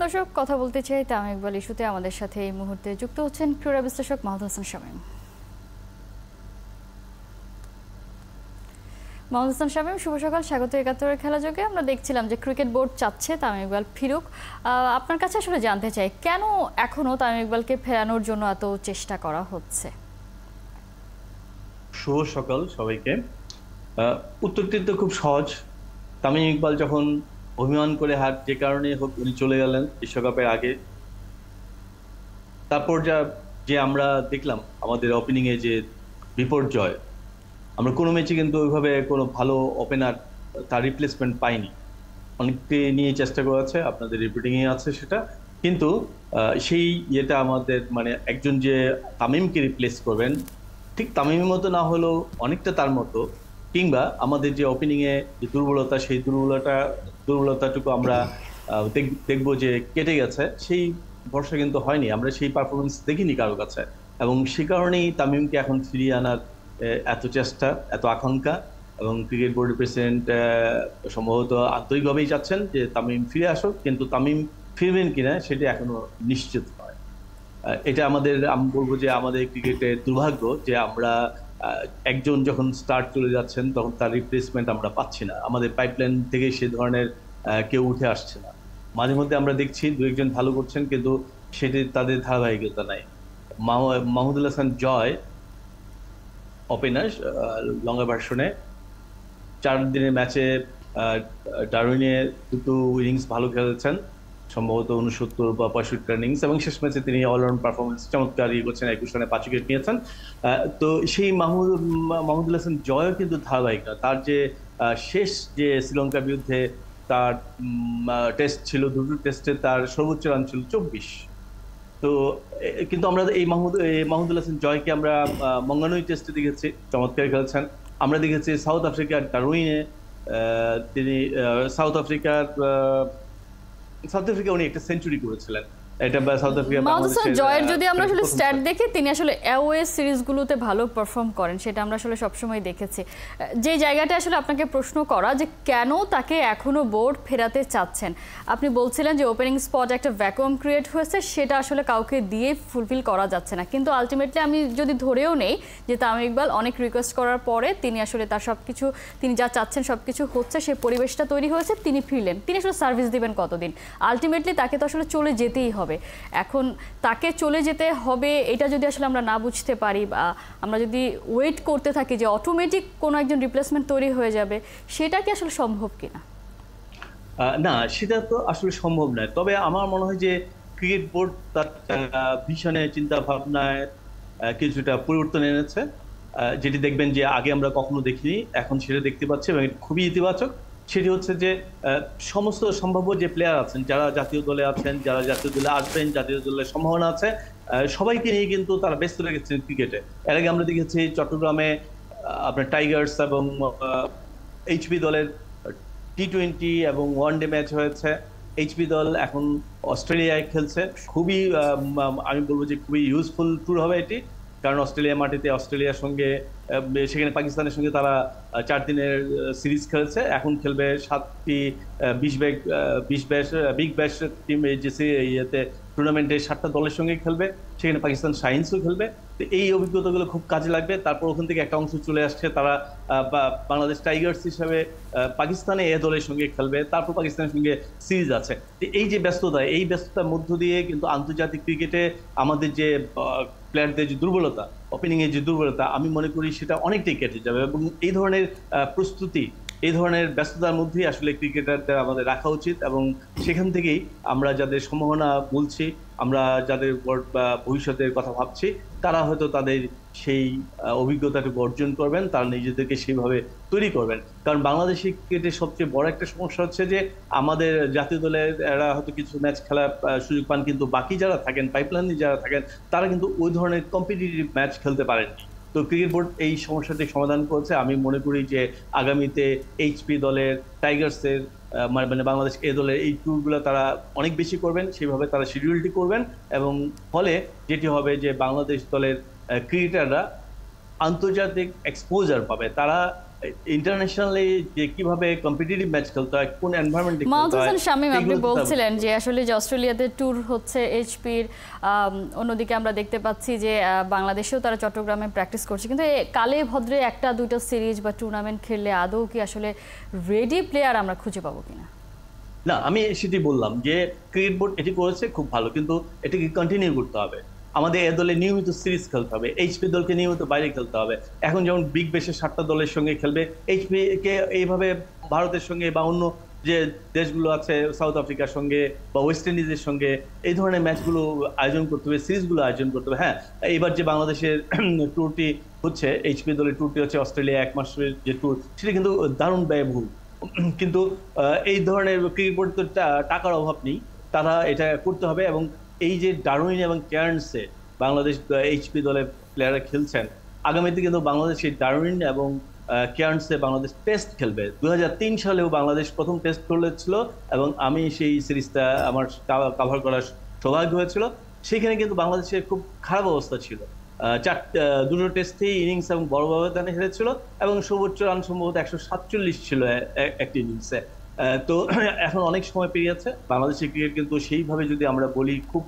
দর্শক, কথা বলতে চাই তামিম ইকবাল ইস্যুতে। আমাদের সাথে এই মুহূর্তে যুক্ত হচ্ছেন ক্রীড়া বিশ্লেষক মাহমুদ হাসান শামীম। মাহমুদ হাসান শামীম, শুভ সকাল, স্বাগত একাত্তরের খেলা যোগে। আমরা দেখছিলাম যে ক্রিকেট বোর্ড চাচ্ছে তামিম ইকবাল ফিরুক। আপনার কাছে আসলে জানতে চাই, কেন এখনো তামিম ইকবালকে ফেরানোর জন্য এত চেষ্টা করা হচ্ছে? শুভ সকাল সবাইকে। উত্তরটি তো খুব সহজ। তামিম ইকবাল যখন অভিমান করে হার যে কারণে হোক উনি চলে গেলেন বিশ্বকাপের আগে, তারপর যে আমরা দেখলাম আমাদের ওপেনিং এ যে বিপর্যয়, আমরা কোনো ম্যাচে কিন্তু ওইভাবে কোনো ভালো ওপেনার তার রিপ্লেসমেন্ট পাইনি। অনেককে নিয়ে চেষ্টা করেছে, আপনাদের রিপোর্টিং এ আছে সেটা, কিন্তু সেই ইয়েটা আমাদের মানে একজন যে তামিমকে রিপ্লেস করবেন, ঠিক তামিমের মতো না হলেও অনেকটা তার মতো, কিংবা আমাদের যে ওপেনিং এ যে দুর্বলতা, সেই দুর্বলতাটুকু আমরা দেখবো যে কেটে গেছে, সেই ভরসা কিন্তু হয়নি, আমরা সেই পারফরমেন্স দেখিনি কারো কাছে। এবং সে কারণেই তামিমকে এখন ফিরিয়ে আনার এত চেষ্টা, এত আকাঙ্ক্ষা। এবং ক্রিকেট বোর্ডের প্রেসিডেন্ট সম্ভবত আন্তরিকভাবেই চাচ্ছেন যে তামিম ফিরে আসুক, কিন্তু তামিম ফিরবেন কিনা সেটা এখনো নিশ্চিত নয়। এটা আমি বলবো যে আমাদের ক্রিকেটের দুর্ভাগ্য যে আমরা একজন যখন স্টার্ট চলে যাচ্ছেন তখন তার রিপ্লেসমেন্ট আমরা পাচ্ছি না, আমাদের পাইপলাইন থেকে সে ধরনের কেউ উঠে আসছে না। মাঝে মধ্যে আমরা দেখছি দু একজন ভালো করছেন, কিন্তু সেটি তাদের ধারাবাহিকতা নাই। মাহমুদুল হাসান জয় ওপেনার, লঙ্গা ভার্সনে 4 দিনের ম্যাচে ডারউইনে দুটো ইনিংস ভালো খেলেছেন, সম্ভবত 69 বা 65 ইনিংস, এবং শেষ ম্যাচে তিনি অলরাউন্ড পারফরমেন্স চমৎকার করছেন, 21 রানে 5 উইকেট নিয়েছেন। তো সেই মাহমুদুল হাসান জয়ও কিন্তু ধারাবাহিক না। তার যে শেষ যে শ্রীলঙ্কার বিরুদ্ধে তার টেস্ট ছিল, দুটো টেস্টে তার সর্বোচ্চ রান ছিল 24। তো কিন্তু আমরা মাহমুদুল হাসান জয়কে আমরা মঙ্গানুই টেস্টে দেখেছি, চমৎকার খেলেছেন। আমরা দেখেছি সাউথ আফ্রিকার ডারউইনে তিনি সাউথ আফ্রিকা উনি একটা সেঞ্চুরি করেছিলেন। এটা সাউথ আফ্রিকা জয়ের যদি আমরা আসলে স্ট্যাট দেখি, তিনি আসলে অ্যাওয়ে সিরিজগুলোতে ভালো পারফর্ম করেন, সেটা আমরা আসলে সবসময় দেখেছি। যে জায়গাটা আসলে আপনাকে প্রশ্ন করা যে কেন তাকে এখনো বোর্ড ফেরাতে চাচ্ছেন, আপনি বলছিলেন যে ওপেনিং স্পট একটা ভ্যাকুয়াম ক্রিয়েট হয়েছে, সেটা আসলে কাউকে দিয়ে ফুলফিল করা যাচ্ছে না। কিন্তু আলটিমেটলি আমি যদি ধরেও নেই যে তামিম ইকবাল অনেক রিকোয়েস্ট করার পরে তিনি আসলে তার সবকিছু, তিনি যা চাচ্ছেন সবকিছু হচ্ছে, সেই পরিবেশটা তৈরি হয়েছে, তিনি ফিরলেন, তিনি আসলে সার্ভিস দিবেন কতদিন? আলটিমেটলি তাকে তো আসলে চলে যেতেই হবে। এখন তাকে চলে যেতে হবে, এটা যদি আসলে আমরা না বুঝতে পারি বা আমরা যদি ওয়েট করতে থাকি যে অটোমেটিক কোনো একজন রিপ্লেসমেন্ট তৈরি হয়ে যাবে, সেটা কি আসলে সম্ভব কিনা? না, সেটা তো আসলে সম্ভব নয়। তবে আমার মনে হয় যে ক্রিকেট বোর্ড তার ভিশনে, চিন্তা ভাবনায় কিছুটা পরিবর্তন এনেছে, যেটি দেখবেন যে আগে আমরা কখনো দেখিনি, এখন সেটা দেখতে পাচ্ছি এবং খুবই ইতিবাচক। সেটি হচ্ছে যে সমস্ত সম্ভাব্য যে প্লেয়ার আছেন, যারা জাতীয় দলে আছেন, যারা জাতীয় দলে আসবেন, জাতীয় দলের সম্ভাবনা আছে, সবাইকে নিয়ে কিন্তু তারা ব্যস্ত রেখেছেন ক্রিকেটে। এর আগে আমরা দেখেছি চট্টগ্রামে আপনার টাইগার্স এবং এইচপি দলের টি-20 এবং ওয়ানডে ম্যাচ হয়েছে। এইচপি দল এখন অস্ট্রেলিয়ায় খেলছে, খুবই আমি বলবো যে খুবই ইউজফুল ট্যুর হবে এটি, কারণ অস্ট্রেলিয়া মাটিতে অস্ট্রেলিয়ার সঙ্গে, সেখানে পাকিস্তানের সঙ্গে তারা 4 দিনের সিরিজ খেলেছে। এখন খেলবে 7টি 20 ব্যাশ বিগ ব্যাশ টিম, ইয়েতে টুর্নামেন্টে 7টা দলের সঙ্গে খেলবে, সেখানে পাকিস্তান শাইন্সও খেলবে। তো এই অভিজ্ঞতাগুলো খুব কাজে লাগবে। তারপর ওখান থেকে একটা অংশ চলে আসছে, তারা বাংলাদেশ টাইগার্স হিসাবে পাকিস্তানে এ দলের সঙ্গে খেলবে, তারপর পাকিস্তানের সঙ্গে সিরিজ আছে। এই যে ব্যস্ততা, এই ব্যস্ততার মধ্য দিয়ে কিন্তু আন্তর্জাতিক ক্রিকেটে আমাদের যে প্লেয়ারদের যে দুর্বলতা, ওপেনিং এর যে দুর্বলতা, আমি মনে করি সেটা অনেকটাই কেটে যাবে। এবং এই ধরনের প্রস্তুতি, এই ধরনের ব্যস্ততার মধ্যেই আসলে ক্রিকেটারদের আমাদের রাখা উচিত। এবং সেখান থেকেই আমরা যাদের সম্ভাবনা বলছি, আমরা যাদের ভবিষ্যতের কথা ভাবছি, তারা হয়তো তাদের সেই অভিজ্ঞতাটুকু অর্জন করবেন, তারা নিজেদেরকে সেইভাবে তৈরি করবেন। কারণ বাংলাদেশি ক্রিকেটের সবচেয়ে বড় একটা সমস্যা হচ্ছে যে আমাদের জাতীয় দলের এরা হয়তো কিছু ম্যাচ খেলার সুযোগ পান, কিন্তু বাকি যারা থাকেন, পাইপলাইনে যারা থাকেন, তারা কিন্তু ওই ধরনের কম্পিটিটিভ ম্যাচ খেলতে পারেননি। তো ক্রিকেট বোর্ড এই সমস্যাটি সমাধান করেছে। আমি মনে করি যে আগামীতে এইচপি দলের, টাইগার্সের, মানে বাংলাদেশ এ দলের এই ট্যুরগুলো তারা অনেক বেশি করবেন, সেইভাবে তারা শিডিউলটি করবেন, এবং ফলে যেটি হবে যে বাংলাদেশ দলের ক্রিকেটাররা আন্তর্জাতিক এক্সপোজার পাবে। তারা ইন্টারন্যাশনালি যে কিভাবে কম্পিটিটিভ ম্যাচ খেলতে হয়, কোন এনভায়রনমেন্টে মাহমুদ খেলতে হয়, হাসান শামীম, আপনি এগুলো তো বলছিলেন যে আসলে যে অস্ট্রেলিয়াতে ট্যুর হচ্ছে এইচপির, অন্যদিকে আমরা দেখতে পাচ্ছি যে বাংলাদেশেও তারা চট্টগ্রামে প্র্যাকটিস করছে, কিন্তু কালে ভদ্রে একটা দুটো সিরিজ বা টুর্নামেন্ট খেললে আদৌ কি আসলে রেডি প্লেয়ার আমরা খুঁজে পাবো কিনা? না, আমি সেটি বললাম যে ক্রিকেট বোর্ড এটি করেছে খুব ভালো, কিন্তু এটাকে কন্টিনিউ করতে হবে। আমাদের এ দলে নিয়মিত সিরিজ খেলতে হবে, এইচপি দলকে নিয়মিত বাইরে খেলতে হবে। এখন যেমন বিগ ব্যাশের 7টা দলের সঙ্গে খেলবে, এইচপি কে এইভাবে ভারতের সঙ্গে বা অন্য যে দেশগুলো আছে সাউথ আফ্রিকার সঙ্গে বা ওয়েস্ট ইন্ডিজের সঙ্গে এই ধরনের ম্যাচগুলো আয়োজন করতে হবে, সিরিজগুলো আয়োজন করতে হবে। হ্যাঁ, এবার যে বাংলাদেশের ট্যুরটি হচ্ছে, এইচপি দলের ট্যুরটি হচ্ছে অস্ট্রেলিয়া 1 মাসের যে ট্যুর, সেটা কিন্তু দারুণ ব্যয়বহুল। কিন্তু এই ধরনের ক্রিকেট বোর্ড তো টাকার অভাব নেই, তারা এটা করতে হবে। এবং এই যে ডারউইন এবং কেয়ার্নসে বাংলাদেশ এইচপি দলের প্লেয়াররা খেলছেন, আগামীতে কিন্তু বাংলাদেশ এই ডারউইন এবং কেয়ার্নসে বাংলাদেশ টেস্ট খেলবে। 2003 সালেও বাংলাদেশ প্রথম টেস্ট খেলেছিল এবং আমি সেই সিরিজটা আমার কভার করার সৌভাগ্য হয়েছিল। সেখানে কিন্তু বাংলাদেশের খুব খারাপ অবস্থা ছিল, দুটো টেস্টেই ইনিংস এবং বড় ব্যবধানে হেরেছিল এবং সর্বোচ্চ রান সম্ভবত 147 ছিল একটি ইনিংসে। তো এখন অনেক সময় পেরিয়েছে, বাংলাদেশের ক্রিকেট কিন্তু সেইভাবে যদি আমরা বলি খুব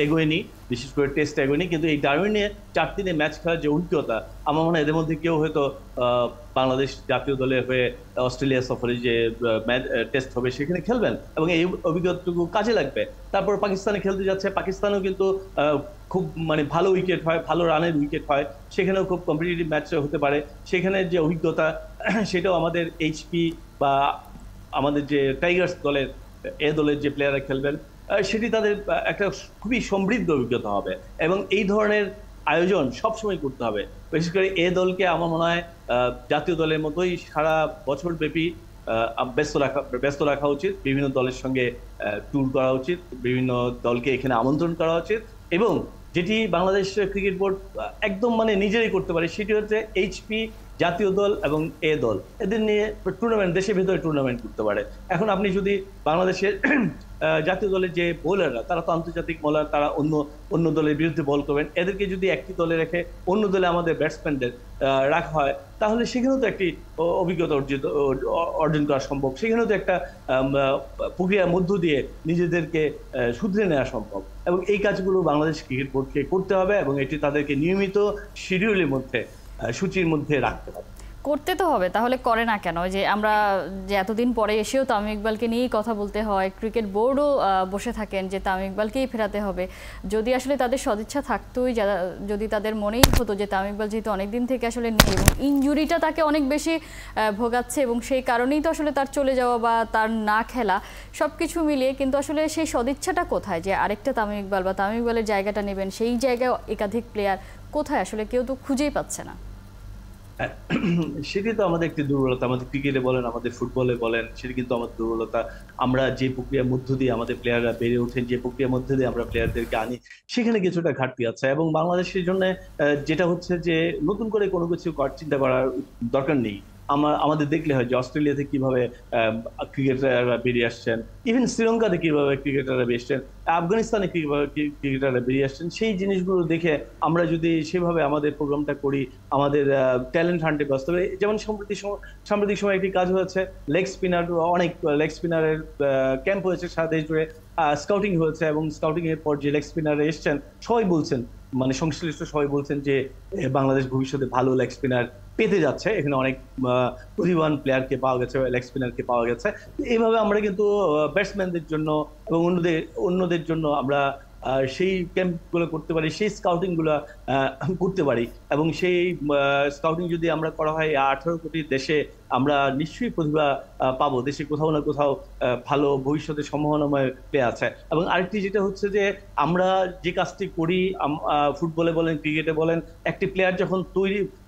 এগোয়নি, বিশেষ করে টেস্ট এগোয়নি। কিন্তু এই ডারউইনে 4 দিনে ম্যাচ খেলার যে অভিজ্ঞতা, আমার মনে হয় এদের মধ্যে কেউ হয়তো বাংলাদেশ জাতীয় দলে হয়ে অস্ট্রেলিয়া সফরে যে টেস্ট হবে সেখানে খেলবেন এবং এই অভিজ্ঞতাটুকু কাজে লাগবে। তারপর পাকিস্তানে খেলতে যাচ্ছে, পাকিস্তানেও কিন্তু খুব মানে ভালো উইকেট হয়, ভালো রানের উইকেট হয়, সেখানেও খুব কম্পিটিটিভ ম্যাচ হতে পারে। সেখানে যে অভিজ্ঞতা সেটাও আমাদের এইচপি বা আমাদের যে টাইগার্স দলের দলের যে প্লেয়াররা খেলবেন, সেটি তাদের একটা খুবই সমৃদ্ধ অভিজ্ঞতা হবে। এবং এই ধরনের আয়োজন সবসময় করতে হবে। বিশেষ করে দলকে আমার মনে হয় জাতীয় দলের মতোই সারা বছর ব্যাপী ব্যস্ত রাখা উচিত, বিভিন্ন দলের সঙ্গে ট্যুর করা উচিত, বিভিন্ন দলকে এখানে আমন্ত্রণ করা উচিত। এবং যেটি বাংলাদেশ ক্রিকেট বোর্ড একদম মানে নিজেরাই করতে পারে, সেটি হচ্ছে এইচপি, জাতীয় দল এবং দল, এদের নিয়ে টুর্নামেন্ট, দেশের ভেতরে টুর্নামেন্ট করতে পারে। এখন আপনি যদি বাংলাদেশের জাতীয় দলের যে বোলাররা, তারা তো আন্তর্জাতিক বোলার, তারা অন্য দলের বিরুদ্ধে বল করবেন, এদেরকে যদি একটি দলে রেখে অন্য দলে আমাদের ব্যাটসম্যানদের রাখা হয়, তাহলে সেখানেও তো একটি অভিজ্ঞতা অর্জন করা সম্ভব, সেখানেও তো একটা প্রক্রিয়ার মধ্য দিয়ে নিজেদেরকে শুধরে নেওয়া সম্ভব। এবং এই কাজগুলো বাংলাদেশ ক্রিকেট বোর্ডকে করতে হবে এবং এটি তাদেরকে নিয়মিত শিডিউলের মধ্যে, সূচির মধ্যে রাখতে হবে। করতে তো হবে, তাহলে করে না কেন? যে আমরা যে এতদিন পরে এসেও তামিম ইকবালকে নিয়েই কথা বলতে হয়, ক্রিকেট বোর্ডও বসে থাকেন যে তামিম ইকবালকেই ফেরাতে হবে। যদি আসলে তাদের সদিচ্ছা থাকতোই, যদি তাদের মনেই হতো যে তামিম ইকবাল যেহেতু অনেকদিন থেকে আসলে নেই এবং ইনজুরিটা তাকে অনেক বেশি ভোগাচ্ছে এবং সেই কারণেই তো আসলে তার চলে যাওয়া বা তার না খেলা সব কিছু মিলিয়ে, কিন্তু আসলে সেই সদিচ্ছাটা কোথায় যে আরেকটা তামিম ইকবাল বা তামিম ইকবালের জায়গাটা নেবেন, সেই জায়গায় একাধিক প্লেয়ার কোথায় আসলে কেউ তো খুঁজেই পাচ্ছে না। সেটি তো আমাদের একটি দুর্বলতা, আমাদের ক্রিকেটে বলেন, আমাদের ফুটবলে বলেন, সেটি কিন্তু আমাদের দুর্বলতা। আমরা যে প্রক্রিয়ার মধ্য দিয়ে আমাদের প্লেয়াররা বেড়ে ওঠেন, যে প্রক্রিয়ার মধ্যে দিয়ে আমরা প্লেয়ারদেরকে আনি, সেখানে কিছুটা ঘাটতি আছে। এবং বাংলাদেশের জন্য যেটা হচ্ছে যে নতুন করে কোনো কিছু চিন্তা করার দরকার নেই। আমাদের দেখলে হয় যে অস্ট্রেলিয়াতে কিভাবে ক্রিকেটাররা বেরিয়ে আসছেন, ইভেন শ্রীলঙ্কাতে কিভাবে ক্রিকেটাররা বেরিয়ে আসছেন, আফগানিস্তানে কিভাবে ক্রিকেটাররা বেরিয়ে আসছেন, সেই জিনিসগুলো দেখে আমরা যদি সেভাবে আমাদের প্রোগ্রামটা করি, আমাদের ট্যালেন্ট হান্টে ব্যস্ত হবে। যেমন সাম্প্রতিক সময় একটি কাজ হয়েছে, লেগ স্পিনার, অনেক লেগ স্পিনারের ক্যাম্প হয়েছে সারা দেশ জুড়ে, স্কাউটিং হয়েছে এবং স্কাউটিং এর পর যে লেগ স্পিনার এসছেন, সবাই বলছেন, মানে সংশ্লিষ্ট সবাই বলছেন যে বাংলাদেশ ভবিষ্যতে ভালো লেগ স্পিনার পেতে যাচ্ছে, এখানে অনেক প্রতিভাবান প্লেয়ারকে পাওয়া গেছে, লেগ স্পিনারকে পাওয়া গেছে। এইভাবে আমরা কিন্তু ব্যাটসম্যানদের জন্য এবং অন্যদের জন্য আমরা সেই ক্যাম্পগুলো করতে পারি, সেই স্কাউটিং গুলো করতে পারি। এবং সেই স্কাউটিং যদি আমরা করা হয় 18 কোটি দেশে, আমরা নিশ্চয়ই প্রতিভা পাবো, দেশে কোথাও না কোথাও ভালো ভবিষ্যতের সম্ভাবনাময় প্লেয়ার আছে। এবং আরেকটি যেটা হচ্ছে যে আমরা যে কাজটি করি, ফুটবলে বলেন, ক্রিকেটে বলেন, একটি প্লেয়ার যখন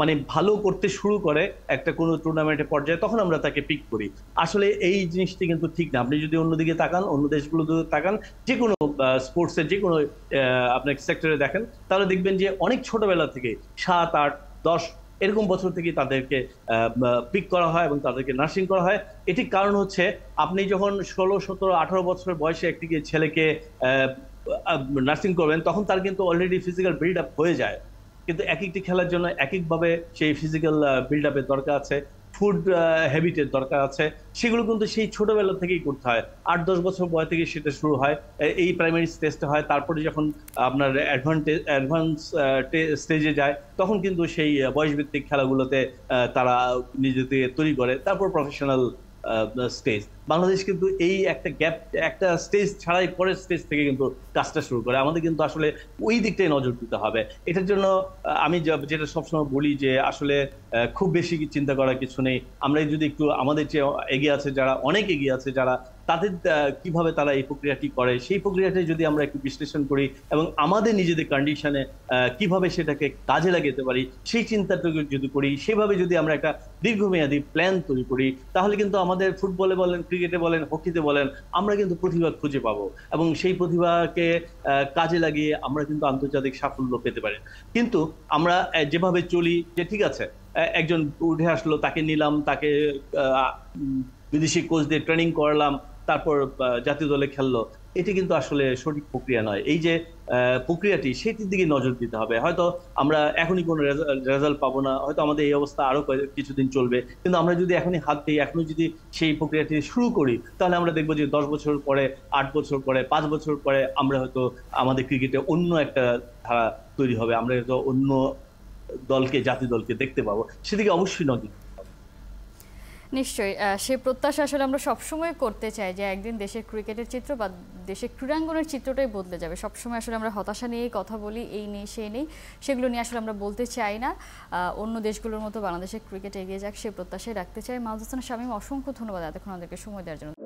মানে ভালো করতে শুরু করে একটা কোনো টুর্নামেন্টের পর্যায়ে, তখন আমরা তাকে পিক করি। আসলে এই জিনিসটি কিন্তু ঠিক না। আপনি যদি অন্যদিকে তাকান, অন্য দেশগুলোতে তাকান, যে কোনো স্পোর্টসের যে কোনো আপনার সেক্টরে দেখেন, তাহলে দেখবেন যে অনেক ছোটবেলা থেকে 7, 8, 10 এরকম বছর থেকে তাদেরকে পিক করা হয় এবং তাদেরকে নার্সিং করা হয়। এটির কারণ হচ্ছে, আপনি যখন 16, 17, 18 বছর বয়সে একটি ছেলেকে নার্সিং করবেন, তখন তার কিন্তু অলরেডি ফিজিক্যাল বিল্ড আপ হয়ে যায়। কিন্তু এক একটি খেলার জন্য এক একভাবে সেই ফিজিক্যাল বিল্ড আপের দরকার আছে, ফুড হ্যাবিটের দরকার আছে। সেগুলো কিন্তু সেই ছোটবেলা থেকেই করতে হয়, 8-10 বছর বয়স থেকে সেটা শুরু হয়, এই প্রাইমারি স্টেজটা হয়। তারপরে যখন আপনার অ্যাডভান্স স্টেজে যায় তখন কিন্তু সেই বয়সভিত্তিক খেলাগুলোতে তারা নিজেদের তৈরি করে, তারপর প্রফেশনাল স্টেজ। বাংলাদেশ কিন্তু এই একটা গ্যাপ, একটা স্টেজ ছাড়াই পরের স্টেজ থেকে কিন্তু কাজটা শুরু করে। আমাদের কিন্তু আসলে ওই দিকটাই নজর দিতে হবে। এটার জন্য আমি যেটা সবসময় বলি যে আসলে খুব বেশি চিন্তা করার কিছু নেই। আমরা যদি একটু আমাদের যে এগিয়ে আছে, যারা অনেক এগিয়ে আছে, যারা তাদের কিভাবে তারা এই প্রক্রিয়াটি করে, সেই প্রক্রিয়াটি যদি আমরা একটু বিশ্লেষণ করি এবং আমাদের নিজেদের কন্ডিশনে কিভাবে সেটাকে কাজে লাগাতে পারি সেই চিন্তাটুকু যদি করি, সেভাবে যদি আমরা একটা দীর্ঘমেয়াদী প্ল্যান তৈরি করি, তাহলে কিন্তু আমাদের ফুটবলে বলেন, ক্রিকেটে বলেন, হকিতে বলেন, আমরা কিন্তু প্রতিভা খুঁজে পাবো এবং সেই প্রতিভাকে কাজে লাগিয়ে আমরা কিন্তু আন্তর্জাতিক সাফল্য পেতে পারি। কিন্তু আমরা যেভাবে চলি যে ঠিক আছে একজন উঠে আসলো, তাকে নিলাম, তাকে বিদেশি কোচ দিয়ে ট্রেনিং করালাম, তারপর জাতীয় দলে খেললো, এটি কিন্তু আসলে সঠিক প্রক্রিয়া নয়। এই যে প্রক্রিয়াটি, সেটির দিকে নজর দিতে হবে। হয়তো আমরা এখনই কোনো রেজাল্ট পাবো না, হয়তো আমাদের এই অবস্থা আরো কিছুদিন চলবে, কিন্তু আমরা যদি এখনই হাত দিই, এখনই যদি সেই প্রক্রিয়াটি শুরু করি, তাহলে আমরা দেখবো যে 10 বছর পরে, 8 বছর পরে, 5 বছর পরে আমরা হয়তো আমাদের ক্রিকেটে অন্য একটা ধারা তৈরি হবে, আমরা হয়তো অন্য দলকে, জাতীয় দলকে দেখতে পাবো। সেদিকে অবশ্যই নজর। নিশ্চয়ই সে প্রত্যাশা আসলে আমরা সবসময় করতে চাই যে একদিন দেশের ক্রিকেটের চিত্র বা দেশের ক্রীড়াঙ্গনের চিত্রটাই বদলে যাবে। সবসময় আসলে আমরা হতাশা নিয়েই কথা বলি, এই নেই সেই নেই, সেগুলো নিয়ে আসলে আমরা বলতে চাই না। অন্য দেশগুলোর মতো বাংলাদেশের ক্রিকেট এগিয়ে যাক সে প্রত্যাশাই রাখতে চাই। মাহমুদ হাসান শামীম, অসংখ্য ধন্যবাদ এতক্ষণ আমাদেরকে সময় দেওয়ার জন্য।